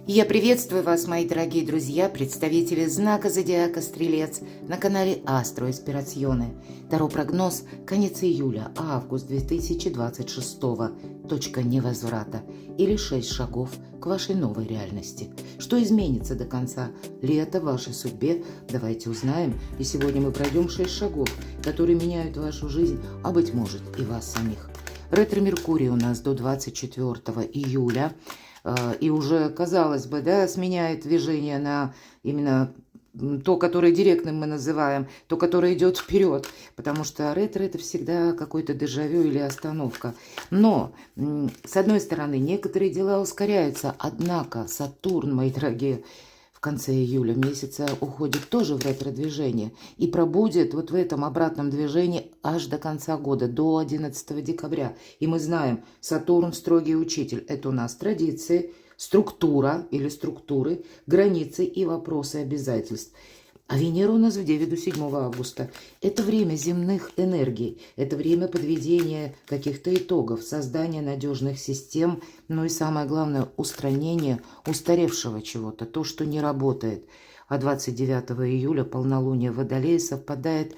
Я приветствую вас, мои дорогие друзья, представители знака Зодиака Стрелец на канале Астро Инспирационе. Таро-прогноз конец июля, август 2026. Точка невозврата или 6 шагов к вашей новой реальности. Что изменится до конца лета в вашей судьбе? Давайте узнаем. И сегодня мы пройдем 6 шагов, которые меняют вашу жизнь, а быть может и вас самих. Ретро-Меркурий у нас до 24 июля. И уже, казалось бы, да, сменяет движение на именно то, которое директным мы называем, то, которое идет вперед, потому что ретро – это всегда какой-то дежавю или остановка. Но, с одной стороны, некоторые дела ускоряются, однако Сатурн, мои дорогие, в конце июля месяца уходит тоже в ретро-движение и пробудет вот в этом обратном движении аж до конца года, до 11 декабря. И мы знаем, Сатурн – строгий учитель. Это у нас традиции, структура или структуры, границы и вопросы обязательств. А Венера у нас в Деве до 7 августа. Это время земных энергий, это время подведения каких-то итогов, создания надежных систем, ну и самое главное, устранения устаревшего чего-то, то, что не работает. А 29 июля полнолуние в Водолее совпадает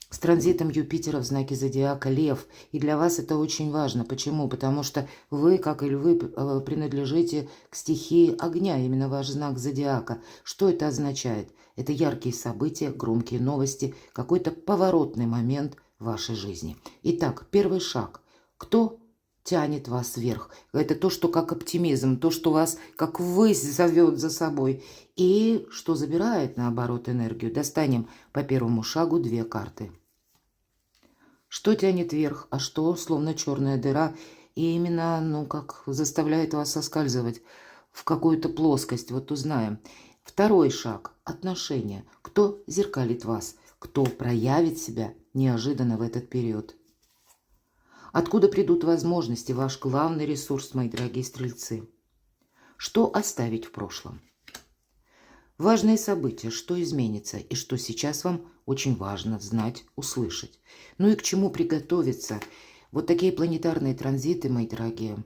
с транзитом Юпитера в знаке Зодиака Лев. И для вас это очень важно. Почему? Потому что вы, как и львы, принадлежите к стихии огня, именно ваш знак Зодиака. Что это означает? Это яркие события, громкие новости, какой-то поворотный момент в вашей жизни. Итак, первый шаг. Кто тянет вас вверх? Это то, что как оптимизм, то, что вас как ввысь зовет за собой. И что забирает, наоборот, энергию. Достанем по первому шагу 2 карты. Что тянет вверх, а что словно черная дыра. И именно, как заставляет вас соскальзывать в какую-то плоскость. Вот узнаем. Второй шаг – отношения. Кто зеркалит вас? Кто проявит себя неожиданно в этот период? Откуда придут возможности, ваш главный ресурс, мои дорогие стрельцы? Что оставить в прошлом? Важные события, что изменится и что сейчас вам очень важно знать, услышать. Ну и к чему приготовиться. Вот такие планетарные транзиты, мои дорогие,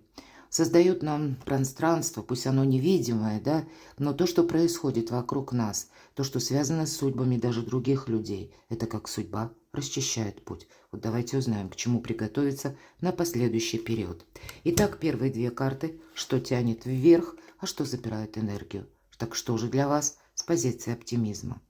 создают нам пространство, пусть оно невидимое, да, но то, что происходит вокруг нас, то, что связано с судьбами даже других людей, это как судьба расчищает путь. Вот давайте узнаем, к чему приготовиться на последующий период. Итак, первые 2 карты, что тянет вверх, а что забирает энергию. Так что же для вас с позиции оптимизма?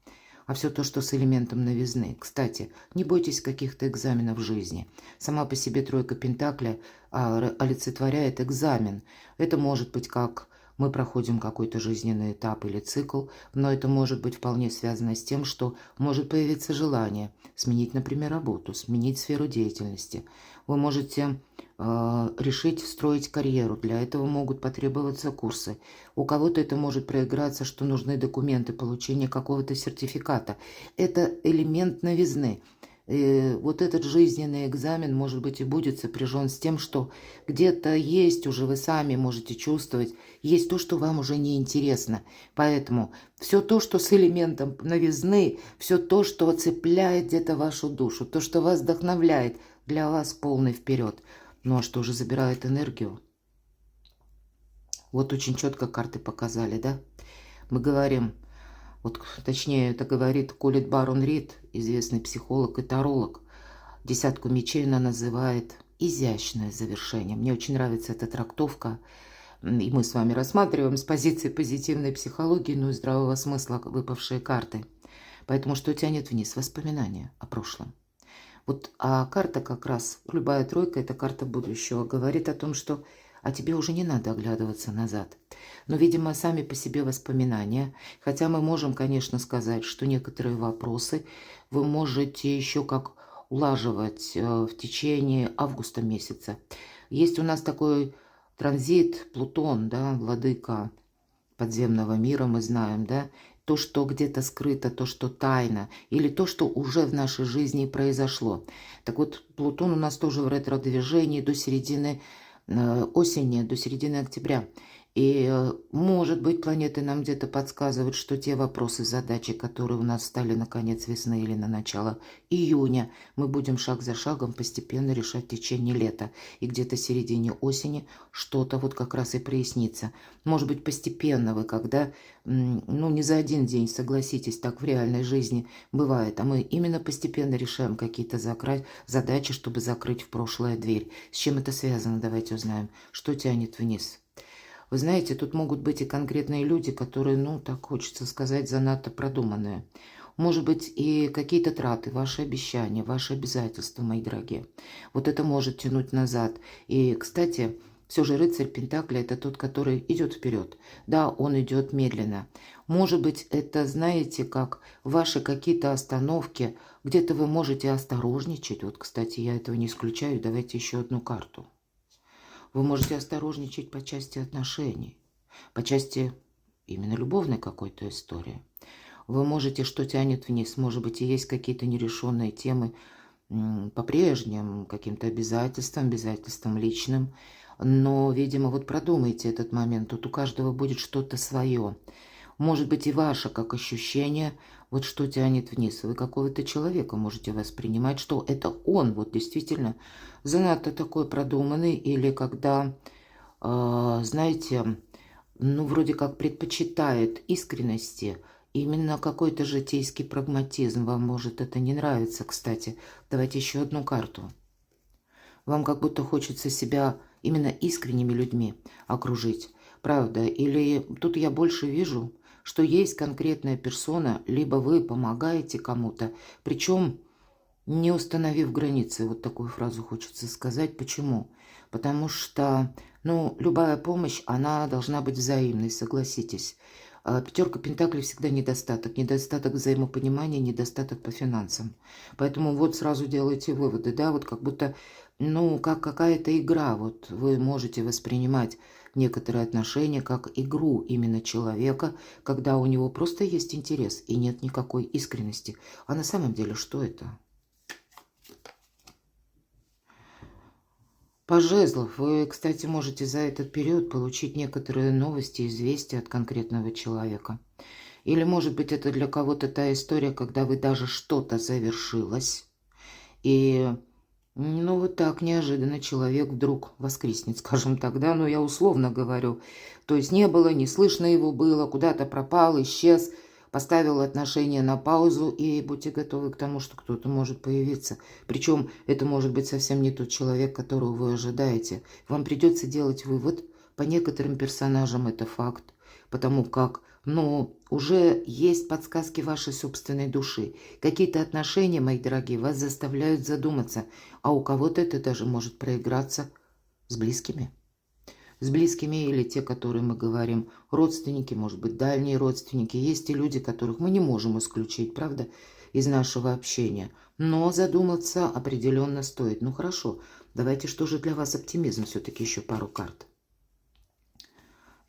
А все то, что с элементом новизны. Кстати, не бойтесь каких-то экзаменов в жизни. Сама по себе 3 Пентакля олицетворяет экзамен. Это может быть как мы проходим какой-то жизненный этап или цикл, но это может быть вполне связано с тем, что может появиться желание сменить, например, работу, сменить сферу деятельности. Вы можете решить строить карьеру. Для этого могут потребоваться курсы. У кого-то это может проиграться, что нужны документы получения какого-то сертификата. Это элемент новизны. И вот этот жизненный экзамен, может быть, и будет сопряжен с тем, что где-то есть, уже вы сами можете чувствовать, есть то, что вам уже не интересно. Поэтому все то, что с элементом новизны, все то, что цепляет где-то вашу душу, то, что вас вдохновляет, для вас полный вперед. Ну а что же забирает энергию? Вот очень четко карты показали, да? Мы говорим, вот точнее это говорит Колет Барон Рид, известный психолог и таролог. 10 мечей она называет изящное завершение. Мне очень нравится эта трактовка. И мы с вами рассматриваем с позиции позитивной психологии, ну и здравого смысла выпавшие карты. Поэтому что тянет вниз? Воспоминания о прошлом. Вот, а карта как раз, любая 3, это карта будущего, говорит о том, что тебе уже не надо оглядываться назад. Но, видимо, сами по себе воспоминания, хотя мы можем, конечно, сказать, что некоторые вопросы вы можете еще как улаживать в течение августа месяца. Есть у нас такой транзит Плутон, да, владыка подземного мира, мы знаем, да, то, что где-то скрыто, то, что тайна, или то, что уже в нашей жизни произошло. Так вот, Плутон у нас тоже в ретро-движении до середины осени, до середины октября. И, может быть, планеты нам где-то подсказывают, что те вопросы, задачи, которые у нас стали на конец весны или на начало июня, мы будем шаг за шагом постепенно решать в течение лета. И где-то в середине осени что-то вот как раз и прояснится. Может быть, постепенно вы, когда, ну, не за один день, согласитесь, так в реальной жизни бывает, а мы именно постепенно решаем какие-то задачи, чтобы закрыть в прошлое дверь. С чем это связано, давайте узнаем. Что тянет вниз? Вы знаете, тут могут быть и конкретные люди, которые, ну, так хочется сказать, занадто продуманные. Может быть, и какие-то траты, ваши обещания, ваши обязательства, мои дорогие. Вот это может тянуть назад. И, кстати, все же рыцарь Пентакля – это тот, который идет вперед. Да, он идет медленно. Может быть, это, знаете, как ваши какие-то остановки, где-то вы можете осторожничать. Вот, кстати, я этого не исключаю. Давайте еще одну карту. Вы можете осторожничать по части отношений, по части именно любовной какой-то истории. Вы можете, что тянет вниз, может быть, и есть какие-то нерешенные темы по прежним каким-то обязательствам личным. Но, видимо, вот продумайте этот момент, тут у каждого будет что-то свое. Может быть, и ваше, как ощущение, вот что тянет вниз. Вы какого-то человека можете воспринимать, что это он, вот действительно, занадто такой продуманный, или когда, знаете, ну, вроде как предпочитает искренности, именно какой-то житейский прагматизм. Вам может это не нравиться, кстати. Давайте еще одну карту. Вам как будто хочется себя именно искренними людьми окружить. Правда? Или тут я больше вижу, что есть конкретная персона, либо вы помогаете кому-то, причем не установив границы. Вот такую фразу хочется сказать. Почему? Потому что, ну, любая помощь, она должна быть взаимной, согласитесь. Пятерка Пентаклей всегда недостаток. Недостаток взаимопонимания, недостаток по финансам. Поэтому вот сразу делайте выводы, да, вот как будто, ну, как какая-то игра. Вот вы можете воспринимать некоторые отношения как игру именно человека, когда у него просто есть интерес и нет никакой искренности. А на самом деле что это? По жезлов вы, кстати, можете за этот период получить некоторые новости, известия от конкретного человека. Или, может быть, это для кого-то та история, когда вы даже что-то завершилось, и, ну, вот так неожиданно человек вдруг воскреснет, скажем так, да, ну, я условно говорю. То есть не было, не слышно его было, куда-то пропал, исчез, поставил отношения на паузу, и будьте готовы к тому, что кто-то может появиться. Причем это может быть совсем не тот человек, которого вы ожидаете. Вам придется делать вывод. По некоторым персонажам это факт, потому как, ну, уже есть подсказки вашей собственной души. Какие-то отношения, мои дорогие, вас заставляют задуматься, а у кого-то это даже может проиграться с близкими. С близкими или те, которые мы говорим, родственники, может быть, дальние родственники. Есть и люди, которых мы не можем исключить, правда, из нашего общения. Но задуматься определенно стоит. Ну хорошо, давайте, что же для вас оптимизм? Все-таки еще пару карт.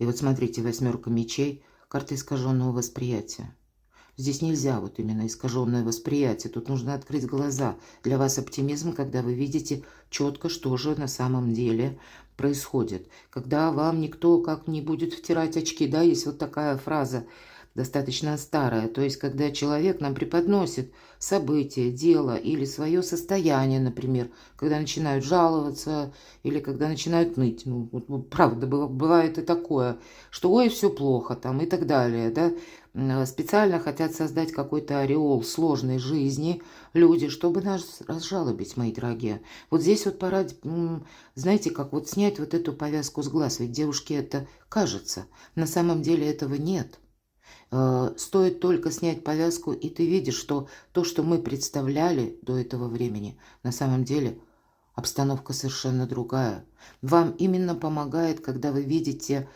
И вот смотрите, 8 мечей, карта искаженного восприятия. Здесь нельзя вот именно искаженное восприятие. Тут нужно открыть глаза. Для вас оптимизм, когда вы видите четко, что же на самом деле происходит. Когда вам никто как не будет втирать очки. Да, есть вот такая фраза, достаточно старая. То есть, когда человек нам преподносит событие, дело или свое состояние, например, когда начинают жаловаться или когда начинают ныть. Ну, вот, правда, бывает и такое, что ой, все плохо там и так далее, да. Специально хотят создать какой-то ореол сложной жизни люди, чтобы нас разжалобить, мои дорогие. Вот здесь вот пора, знаете, как вот снять вот эту повязку с глаз. Ведь девушке это кажется. На самом деле этого нет. Стоит только снять повязку, и ты видишь, что то, что мы представляли до этого времени, на самом деле обстановка совершенно другая. Вам именно помогает, когда вы видите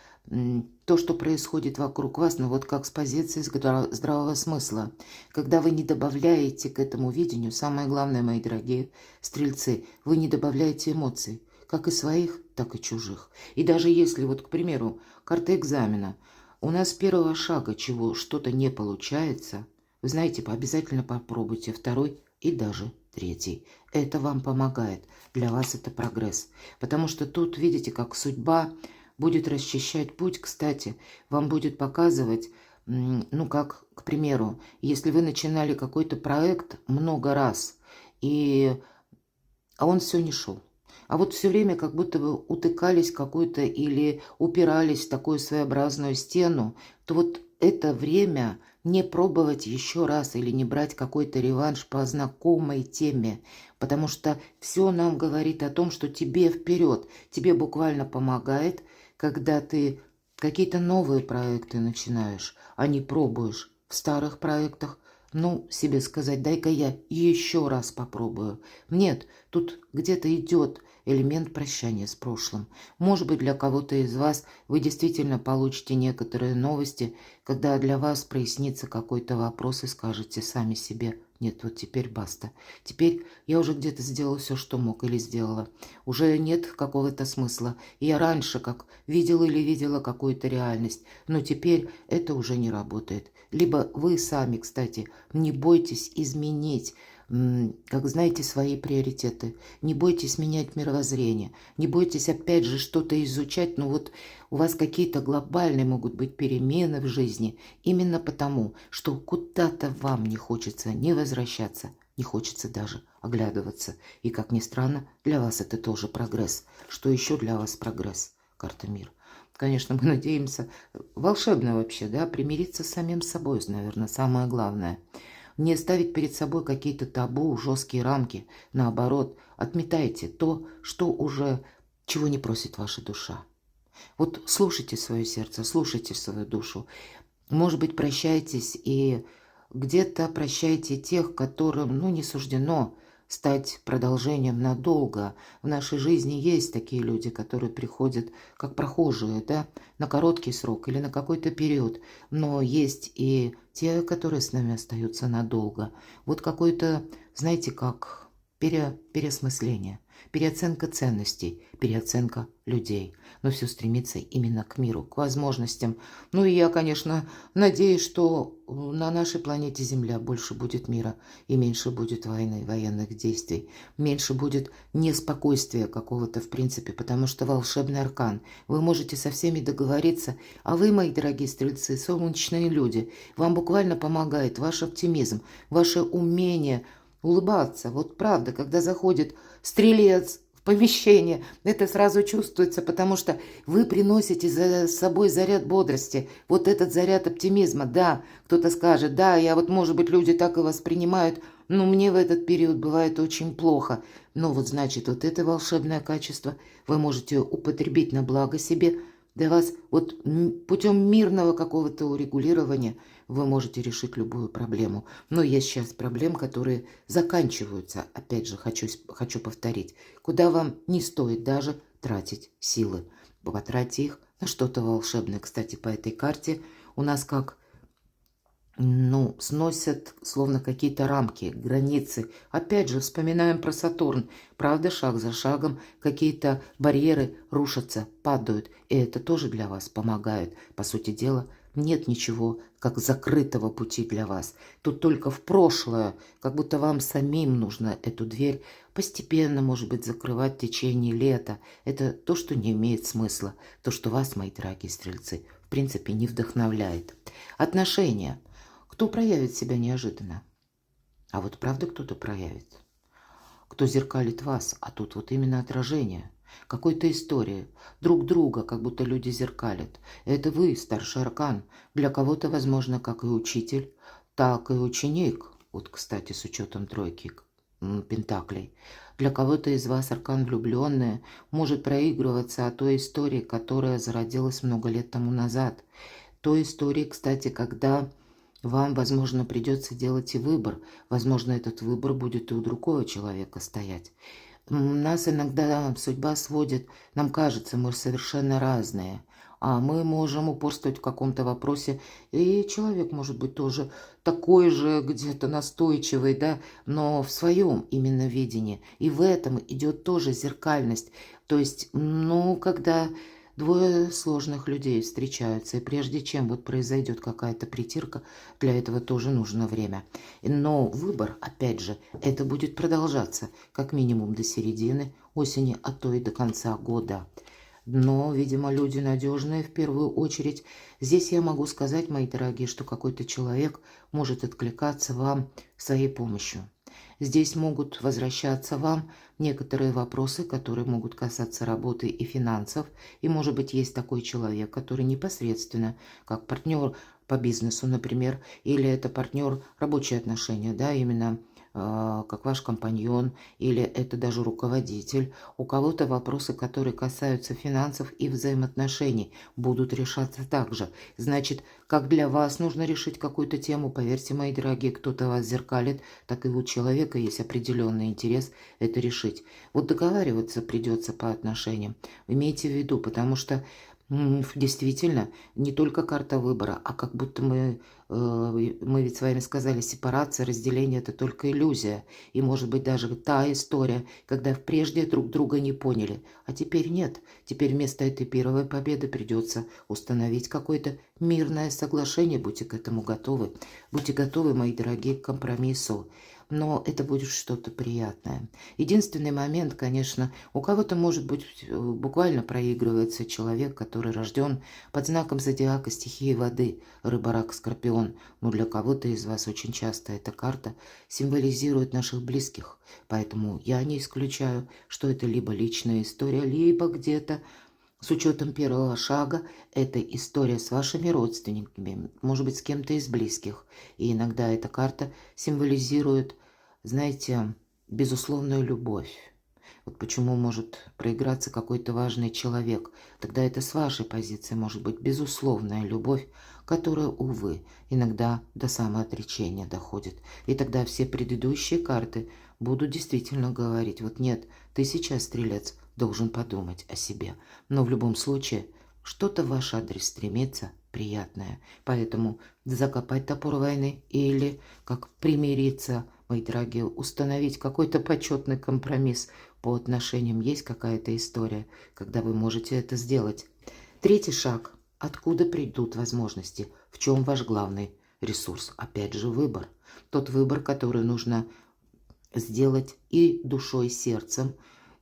то, что происходит вокруг вас, но вот как с позиции здравого смысла. Когда вы не добавляете к этому видению, самое главное, мои дорогие стрельцы, вы не добавляете эмоций, как и своих, так и чужих. И даже если, вот, к примеру, карта экзамена, у нас с первого шага чего что-то не получается, вы знаете, обязательно попробуйте второй и даже третий. Это вам помогает. Для вас это прогресс. Потому что тут, видите, как судьба будет расчищать путь, кстати, вам будет показывать, ну, как, к примеру, если вы начинали какой-то проект много раз, а он все не шел. А вот все время как будто вы утыкались в какую-то или упирались в такую своеобразную стену, то вот это время не пробовать еще раз или не брать какой-то реванш по знакомой теме, потому что все нам говорит о том, что тебе вперед, тебе буквально помогает, когда ты какие-то новые проекты начинаешь, а не пробуешь в старых проектах, ну, себе сказать, дай-ка я еще раз попробую. Нет, тут где-то идет элемент прощания с прошлым. Может быть, для кого-то из вас вы действительно получите некоторые новости, когда для вас прояснится какой-то вопрос и скажете сами себе: нет, вот теперь баста. Теперь я уже где-то сделала все, что мог или сделала. Уже нет какого-то смысла. Я раньше как видела или видела какую-то реальность, но теперь это уже не работает. Либо вы сами, кстати, не бойтесь изменить, как знаете, свои приоритеты. Не бойтесь менять мировоззрение. Не бойтесь опять же что-то изучать. Но вот у вас какие-то глобальные могут быть перемены в жизни. Именно потому, что куда-то вам не хочется не возвращаться, не хочется даже оглядываться. И, как ни странно, для вас это тоже прогресс. Что еще для вас прогресс? Карта мир. Конечно, мы надеемся, волшебно вообще, да, примириться с самим собой, наверное, самое главное. Не ставить перед собой какие-то табу, жесткие рамки. Наоборот, отметайте то, что уже, чего не просит ваша душа. Вот слушайте свое сердце, слушайте свою душу. Может быть, прощайтесь и где-то прощайте тех, которым, ну, не суждено стать продолжением надолго. В нашей жизни есть такие люди, которые приходят как прохожие, да, на короткий срок или на какой-то период. Но есть и те, которые с нами остаются надолго. Вот какое-то, знаете, как переосмысление, переоценка ценностей, переоценка людей. Но все стремится именно к миру, к возможностям. Ну и я, конечно, надеюсь, что на нашей планете Земля больше будет мира и меньше будет войны, военных действий. Меньше будет неспокойствия какого-то в принципе, потому что волшебный аркан. Вы можете со всеми договориться, а вы, мои дорогие стрельцы, солнечные люди, вам буквально помогает ваш оптимизм, ваше умение улыбаться. Вот правда, когда заходит стрелец в помещение, это сразу чувствуется, потому что вы приносите за собой заряд бодрости, вот этот заряд оптимизма. Да, кто-то скажет, да, я вот, может быть, люди так и воспринимают, но мне в этот период бывает очень плохо. Но вот значит, вот это волшебное качество вы можете употребить на благо себе. Для вас вот путем мирного какого-то урегулирования вы можете решить любую проблему. Но есть сейчас проблемы, которые заканчиваются. Опять же, хочу повторить. Куда вам не стоит даже тратить силы. Потратьте их на что-то волшебное. Кстати, по этой карте у нас как, ну, сносят словно какие-то рамки, границы. Опять же, вспоминаем про Сатурн. Правда, шаг за шагом какие-то барьеры рушатся, падают. И это тоже для вас помогает. По сути дела, нет ничего, как закрытого пути для вас. Тут только в прошлое, как будто вам самим нужно эту дверь постепенно, может быть, закрывать в течение лета. Это то, что не имеет смысла. То, что вас, мои дорогие стрельцы, в принципе, не вдохновляет. Отношения. Кто проявит себя неожиданно? А вот правда кто-то проявит. Кто зеркалит вас, а тут вот именно отражение. Какой-то истории. Друг друга, как будто люди зеркалят. Это вы, старший аркан. Для кого-то, возможно, как и учитель, так и ученик. Вот, кстати, с учетом тройки пентаклей. Для кого-то из вас аркан влюбленная может проигрываться о той истории, которая зародилась много лет тому назад. Той истории, кстати, когда вам, возможно, придется делать и выбор. Возможно, этот выбор будет и у другого человека стоять. Нас иногда судьба сводит, нам кажется, мы совершенно разные. А мы можем упорствовать в каком-то вопросе, и человек может быть тоже такой же где-то настойчивый, да, но в своем именно видении. И в этом идет тоже зеркальность. То есть, ну, когда двое сложных людей встречаются, и прежде чем вот произойдет какая-то притирка, для этого тоже нужно время. Но выбор, опять же, это будет продолжаться как минимум до середины осени, а то и до конца года. но, видимо, люди надежные в первую очередь. Здесь я могу сказать, мои дорогие, что какой-то человек может откликаться вам своей помощью. Здесь могут возвращаться вам некоторые вопросы, которые могут касаться работы и финансов. И, может быть, есть такой человек, который непосредственно, как партнер по бизнесу, например, или это партнер рабочие отношения, да, именно как ваш компаньон, или это даже руководитель. У кого-то вопросы, которые касаются финансов и взаимоотношений, будут решаться также. Значит, как для вас нужно решить какую-то тему, поверьте, мои дорогие, кто-то вас зеркалит, так и у человека есть определенный интерес это решить. Вот договариваться придется по отношениям. Имейте в виду, потому что действительно, не только карта выбора, а как будто мы ведь с вами сказали, сепарация, разделение – это только иллюзия. И может быть даже та история, когда прежде друг друга не поняли, а теперь нет. Теперь вместо этой первой победы придется установить какое-то мирное соглашение. Будьте к этому готовы. Будьте готовы, мои дорогие, к компромиссу. Но это будет что-то приятное. Единственный момент, конечно, у кого-то, может быть, буквально проигрывается человек, который рожден под знаком зодиака стихии воды, рыба, рак, скорпион. Но для кого-то из вас очень часто эта карта символизирует наших близких. Поэтому я не исключаю, что это либо личная история, либо где-то с учетом первого шага, это история с вашими родственниками, может быть, с кем-то из близких. И иногда эта карта символизирует, знаете, безусловную любовь. Вот почему может проиграться какой-то важный человек. Тогда это с вашей позиции может быть безусловная любовь, которая, увы, иногда до самоотречения доходит. И тогда все предыдущие карты будут действительно говорить, вот нет, ты сейчас, стрелец, должен подумать о себе. Но в любом случае, что-то в ваш адрес стремится приятное. Поэтому закопать топор войны или, как примириться, мои дорогие, установить какой-то почетный компромисс по отношениям. Есть какая-то история, когда вы можете это сделать. Третий шаг. Откуда придут возможности? В чем ваш главный ресурс? Опять же, выбор. Тот выбор, который нужно сделать и душой, и сердцем,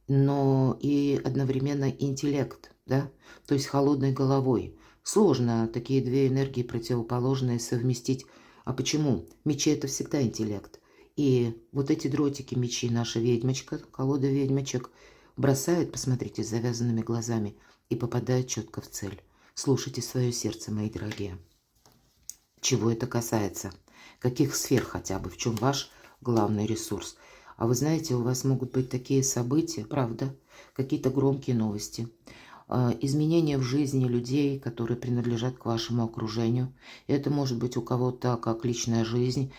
но и одновременно интеллект, да, то есть холодной головой. Сложно такие две энергии противоположные совместить. А почему? Мечи – это всегда интеллект. И вот эти дротики мечи наша ведьмочка, колода ведьмочек, бросает, посмотрите, с завязанными глазами и попадает четко в цель. Слушайте свое сердце, мои дорогие. Чего это касается? Каких сфер хотя бы? В чем ваш главный ресурс? А вы знаете, у вас могут быть такие события, правда, какие-то громкие новости, изменения в жизни людей, которые принадлежат к вашему окружению. Это может быть у кого-то как личная жизнь,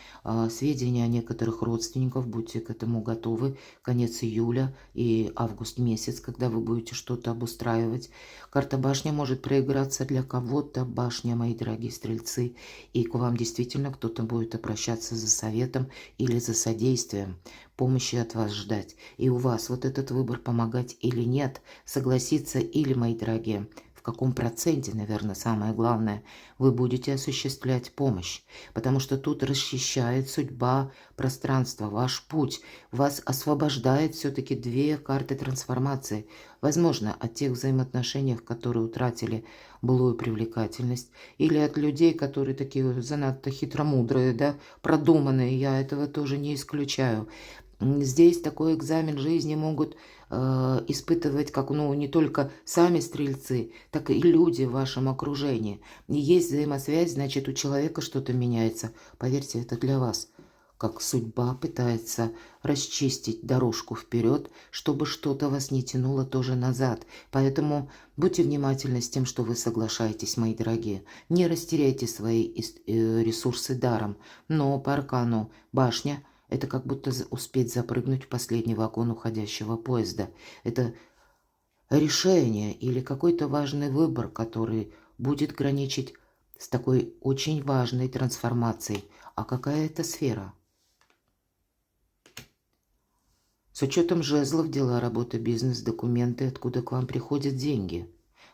сведения о некоторых родственников, будьте к этому готовы. Конец июля и август месяц, когда вы будете что-то обустраивать. Карта башня может проиграться для кого-то, башня, мои дорогие стрельцы, и к вам действительно кто-то будет обращаться за советом или за содействием, помощи от вас ждать. И у вас вот этот выбор, помогать или нет, согласиться или, мои дорогие, в каком проценте, наверное, самое главное, вы будете осуществлять помощь. Потому что тут расчищает судьба пространства, ваш путь. Вас освобождает все-таки две карты трансформации. Возможно, от тех взаимоотношений, которые утратили былую привлекательность, или от людей, которые такие занадто хитромудрые, да, продуманные. Я этого тоже не исключаю. Здесь такой экзамен жизни могут испытывать как, не только сами стрельцы, так и люди в вашем окружении. И есть взаимосвязь, значит, у человека что-то меняется. Поверьте, это для вас. Как судьба пытается расчистить дорожку вперед, чтобы что-то вас не тянуло тоже назад. Поэтому будьте внимательны с тем, что вы соглашаетесь, мои дорогие. Не растеряйте свои ресурсы даром. Но по аркану башня – это как будто успеть запрыгнуть в последний вагон уходящего поезда. Это решение или какой-то важный выбор, который будет граничить с такой очень важной трансформацией. А какая это сфера? С учетом жезлов, дела, работа, бизнес, документы, откуда к вам приходят деньги.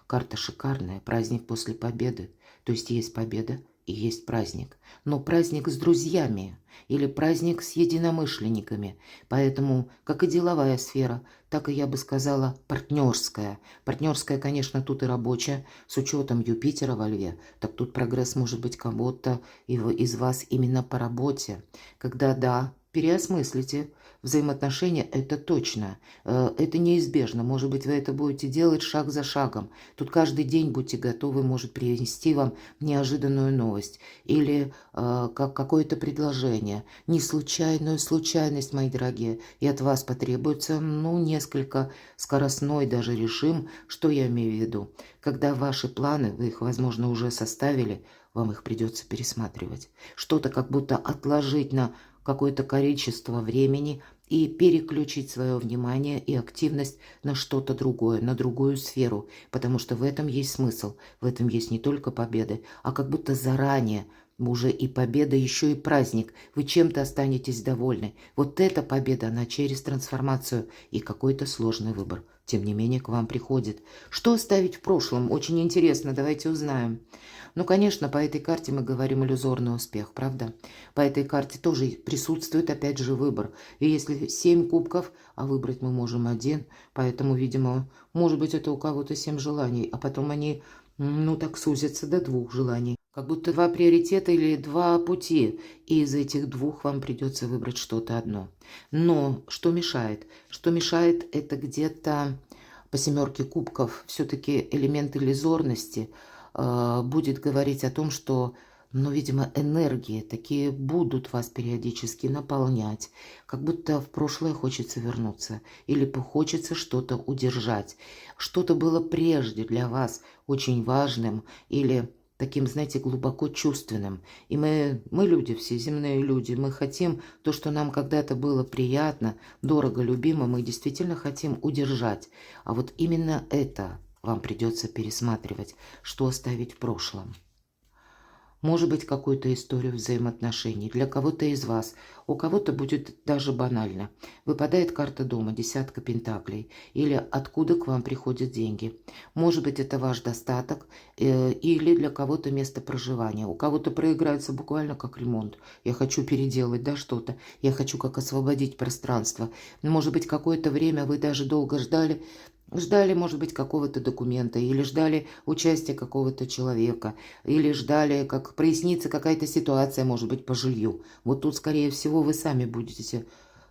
Карта шикарная, праздник после победы. То есть победа и есть праздник. Но праздник с друзьями или праздник с единомышленниками. Поэтому, как и деловая сфера, так и, я бы сказала, партнерская. Партнерская, конечно, тут и рабочая, с учетом Юпитера во Льве. Так тут прогресс может быть кого-то из вас именно по работе. Когда, да, переосмыслите взаимоотношения, это точно, это неизбежно. Может быть, вы это будете делать шаг за шагом. Тут каждый день будьте готовы, может принести вам неожиданную новость или как какое-то предложение, не случайную случайность, мои дорогие, и от вас потребуется, несколько скоростной даже режим, что я имею в виду. Когда ваши планы, вы их, возможно, уже составили, вам их придется пересматривать. Что-то как будто отложить на какое-то количество времени и переключить свое внимание и активность на что-то другое, на другую сферу, потому что в этом есть смысл, в этом есть не только победы, а как будто заранее уже и победа, еще и праздник, вы чем-то останетесь довольны. Вот эта победа, она через трансформацию и какой-то сложный выбор, тем не менее, к вам приходит. Что оставить в прошлом? Очень интересно, давайте узнаем. Конечно, по этой карте мы говорим иллюзорный успех, правда? По этой карте тоже присутствует, опять же, выбор. И если 7 кубков, а выбрать мы можем один, поэтому, видимо, может быть, это у кого-то 7 желаний, а потом они, так сузятся до 2 желаний. Как будто 2 приоритета или 2 пути, и из этих 2 вам придется выбрать что-то одно. Но что мешает? Что мешает, это где-то по 7 кубков все-таки элемент иллюзорности будет говорить о том, что, видимо, энергии такие будут вас периодически наполнять, как будто в прошлое хочется вернуться или хочется что-то удержать. Что-то было прежде для вас очень важным или таким, знаете, глубоко чувственным. И мы люди, все земные люди, мы хотим то, что нам когда-то было приятно, дорого, любимо, мы действительно хотим удержать. А вот именно это вам придется пересматривать, что оставить в прошлом. Может быть, какую-то историю взаимоотношений для кого-то из вас. У кого-то будет даже банально. Выпадает карта дома, 10 пентаклей. Или откуда к вам приходят деньги. Может быть, это ваш достаток. Или для кого-то место проживания. У кого-то проиграется буквально как ремонт. Я хочу переделать, что-то. Я хочу как освободить пространство. Может быть, какое-то время вы даже долго ждали, может быть, какого-то документа, или ждали участия какого-то человека, или ждали, как прояснится какая-то ситуация, может быть, по жилью. Вот тут, скорее всего, вы сами будете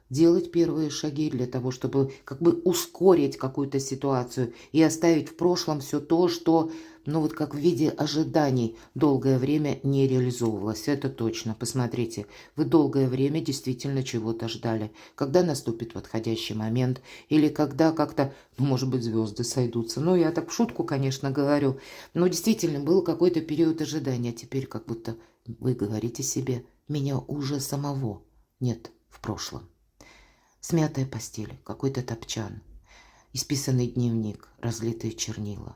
делать первые шаги для того, чтобы как бы ускорить какую-то ситуацию и оставить в прошлом все то, что, как в виде ожиданий долгое время не реализовывалось. Это точно. Посмотрите, вы долгое время действительно чего-то ждали. Когда наступит подходящий момент или когда как-то, может быть, звезды сойдутся. Я так в шутку, конечно, говорю. Но действительно был какой-то период ожидания. Теперь как будто вы говорите себе, меня уже самого нет в прошлом. Смятая постель, какой-то топчан, исписанный дневник, разлитые чернила.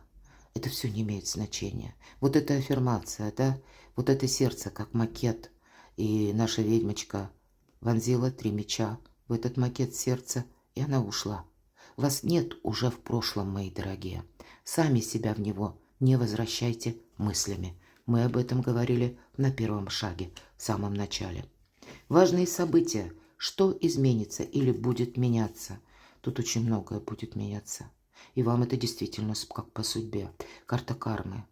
Это все не имеет значения. Вот эта аффирмация, да, вот это сердце, как макет. И наша ведьмочка вонзила 3 меча в этот макет сердца, и она ушла. Вас нет уже в прошлом, мои дорогие. Сами себя в него не возвращайте мыслями. Мы об этом говорили на первом шаге, в самом начале. Важные события. Что изменится или будет меняться? Тут очень многое будет меняться. И вам это действительно как по судьбе. Карта кармы.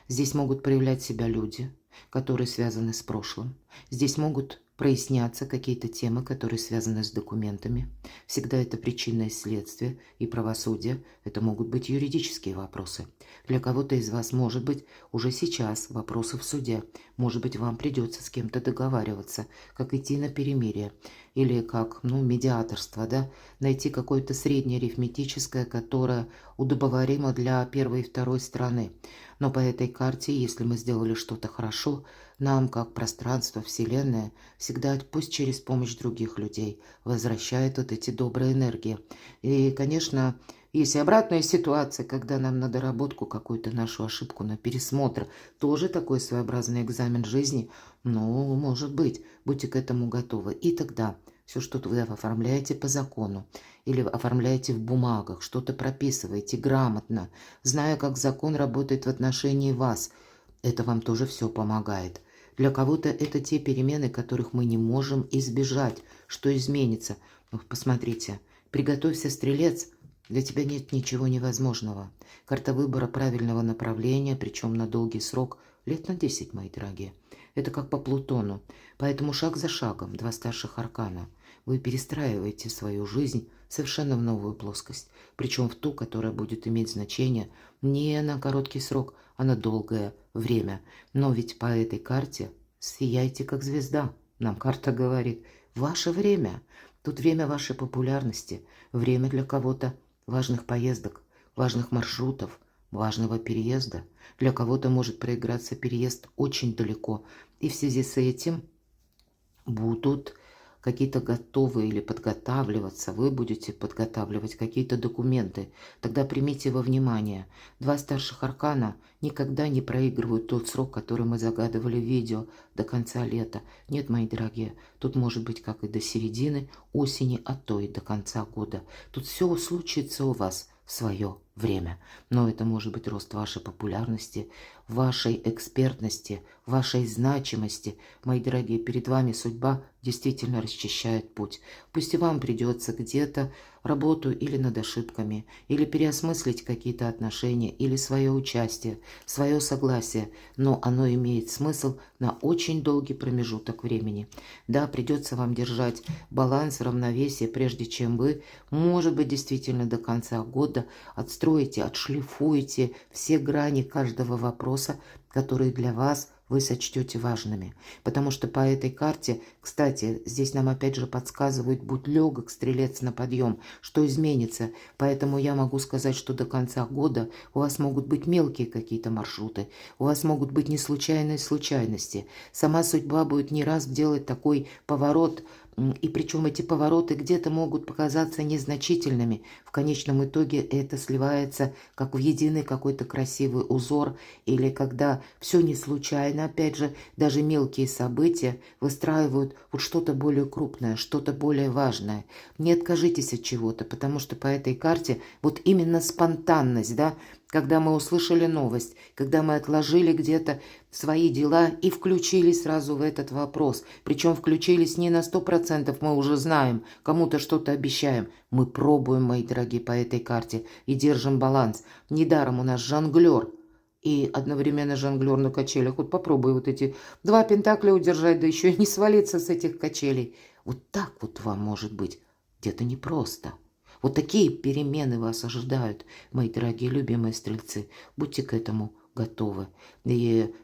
Здесь могут проявлять себя люди, которые связаны с прошлым. Здесь могут проясняться какие-то темы, которые связаны с документами. Всегда это причина и следствие, и правосудие. Это могут быть юридические вопросы. Для кого-то из вас, может быть, уже сейчас вопросы в суде. Может быть, вам придется с кем-то договариваться, как идти на перемирие. Или как, медиаторство, да? Найти какое-то среднее арифметическое, которое удобоваримо для первой и второй стороны. Но по этой карте, если мы сделали что-то хорошо, нам, как пространство, Вселенная, всегда, пусть через помощь других людей, возвращает вот эти добрые энергии. И, конечно, есть и обратная ситуация, когда нам на доработку какую-то нашу ошибку, на пересмотр. Тоже такой своеобразный экзамен жизни. Может быть, будьте к этому готовы. И тогда все, что вы оформляете по закону или оформляете в бумагах, что-то прописываете грамотно, зная, как закон работает в отношении вас, это вам тоже все помогает. Для кого-то это те перемены, которых мы не можем избежать. Что изменится? Ну, посмотрите, приготовься, стрелец, для тебя нет ничего невозможного. Карта выбора правильного направления, причем на долгий срок, лет на 10, мои дорогие. Это как по Плутону. Поэтому шаг за шагом, два старших аркана, вы перестраиваете свою жизнь совершенно в новую плоскость. Причем в ту, которая будет иметь значение не на короткий срок, а на долгое время. Но ведь по этой карте сияйте как звезда. Нам карта говорит, ваше время. Тут время вашей популярности, время для кого-то важных поездок, важных маршрутов, важного переезда. Для кого-то может проиграться переезд очень далеко. И в связи с этим будут какие-то готовы или подготавливаться, вы будете подготавливать какие-то документы, тогда примите во внимание. Два старших аркана никогда не проигрывают тот срок, который мы загадывали в видео, до конца лета. Нет, мои дорогие, тут может быть как и до середины осени, а то и до конца года. Тут все случится у вас в свое время. Но это может быть рост вашей популярности, вашей экспертности, вашей значимости. Мои дорогие, перед вами судьба действительно расчищает путь. Пусть и вам придется где-то работу или над ошибками, или переосмыслить какие-то отношения, или свое участие, свое согласие, но оно имеет смысл на очень долгий промежуток времени. Да, придется вам держать баланс, равновесие, прежде чем вы, может быть, действительно до конца года отстроите, отшлифуете все грани каждого вопроса, которые для вас вы сочтете важными. Потому что по этой карте, кстати, здесь нам опять же подсказывают, будь легок, стрелец на подъем, что изменится. Поэтому я могу сказать, что до конца года у вас могут быть мелкие какие-то маршруты, у вас могут быть не случайные случайности. Сама судьба будет не раз делать такой поворот, и причем эти повороты где-то могут показаться незначительными. В конечном итоге это сливается как в единый какой-то красивый узор, или когда все не случайно, опять же, даже мелкие события выстраивают вот что-то более крупное, что-то более важное. Не откажитесь от чего-то, потому что по этой карте вот именно спонтанность, да, когда мы услышали новость, когда мы отложили где-то свои дела и включились сразу в этот вопрос. Причем включились не на 100%, мы уже знаем, кому-то что-то обещаем. Мы пробуем, мои дорогие, по этой карте и держим баланс. Недаром у нас жонглер и одновременно жонглер на качелях. Вот попробуй вот эти два пентакля удержать, да еще и не свалиться с этих качелей. Вот так вот вам может быть где-то непросто. Вот такие перемены вас ожидают, мои дорогие любимые стрельцы. Будьте к этому готовы. И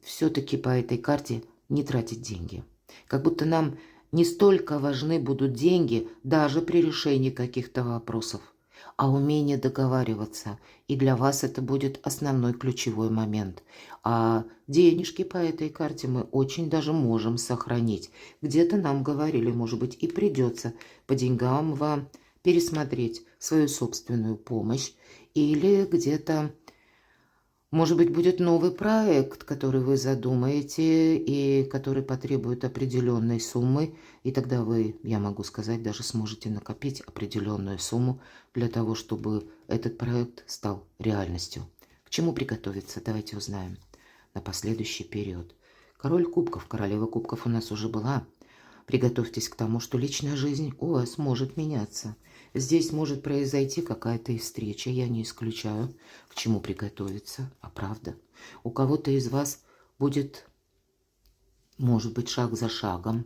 все-таки по этой карте не тратить деньги. Как будто нам не столько важны будут деньги даже при решении каких-то вопросов, а умение договариваться. И для вас это будет основной ключевой момент. А денежки по этой карте мы очень даже можем сохранить. Где-то нам говорили, может быть, и придется по деньгам вам пересмотреть свою собственную помощь, или где-то, может быть, будет новый проект, который вы задумаете и который потребует определенной суммы, и тогда вы, я могу сказать, даже сможете накопить определенную сумму для того, чтобы этот проект стал реальностью. К чему приготовиться, давайте узнаем на последующий период. Король кубков, королева кубков у нас уже была. Приготовьтесь к тому, что личная жизнь у вас может меняться. Здесь может произойти какая-то встреча, я не исключаю, к чему приготовиться, а правда. У кого-то из вас будет, может быть, шаг за шагом.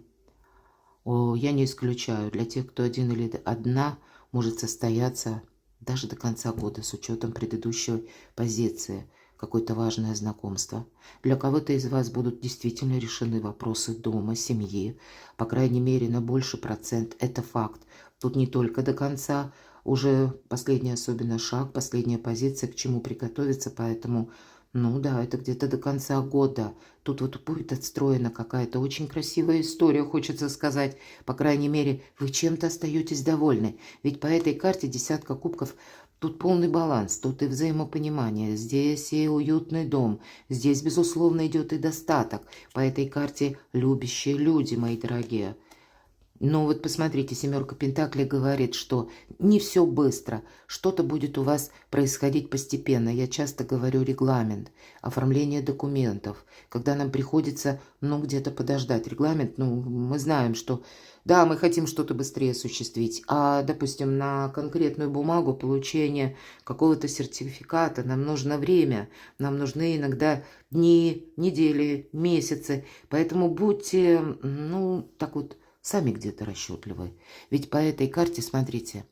Я не исключаю, для тех, кто один или одна, может состояться даже до конца года с учетом предыдущей позиции. Какое-то важное знакомство. Для кого-то из вас будут действительно решены вопросы дома, семьи. По крайней мере, на больший процент. Это факт. Тут не только до конца. Уже последний особенно шаг, последняя позиция, к чему приготовиться. Поэтому, ну да, это где-то до конца года. Тут вот будет отстроена какая-то очень красивая история, хочется сказать. По крайней мере, вы чем-то остаетесь довольны. Ведь по этой карте десятка кубков. Тут полный баланс, тут и взаимопонимание, здесь и уютный дом, здесь, безусловно, идет и достаток. По этой карте любящие люди, мои дорогие. Но вот посмотрите, семерка Пентаклей говорит, что не все быстро, что-то будет у вас происходить постепенно. Я часто говорю регламент, оформление документов, когда нам приходится, где-то подождать. Регламент, мы знаем, что да, мы хотим что-то быстрее осуществить, а, допустим, на конкретную бумагу получения какого-то сертификата нам нужно время, нам нужны иногда дни, недели, месяцы. Поэтому будьте, так вот, сами где-то расчетливы. Ведь по этой карте, смотрите,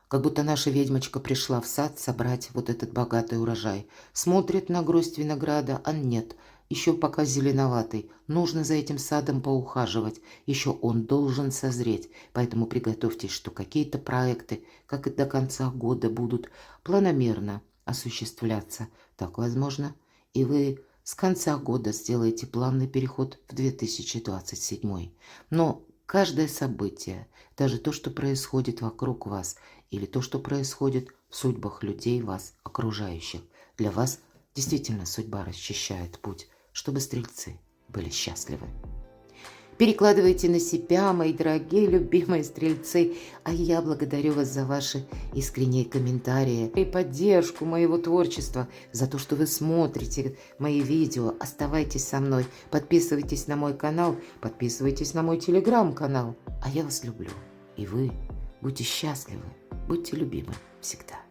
как будто наша ведьмочка пришла в сад собрать вот этот богатый урожай. Смотрит на гроздь винограда, а нет, еще пока зеленоватый. Нужно за этим садом поухаживать. Еще он должен созреть. Поэтому приготовьтесь, что какие-то проекты, как и до конца года, будут планомерно осуществляться. Так возможно, и вы с конца года сделаете плавный переход в 2027. Но каждое событие, даже то, что происходит вокруг вас, или то, что происходит в судьбах людей, вас окружающих, для вас действительно судьба расчищает путь, чтобы стрельцы были счастливы. Перекладывайте на себя, мои дорогие, любимые стрельцы, а я благодарю вас за ваши искренние комментарии и поддержку моего творчества, за то, что вы смотрите мои видео. Оставайтесь со мной, подписывайтесь на мой канал, подписывайтесь на мой телеграм-канал. А я вас люблю, и вы будьте счастливы, будьте любимы всегда.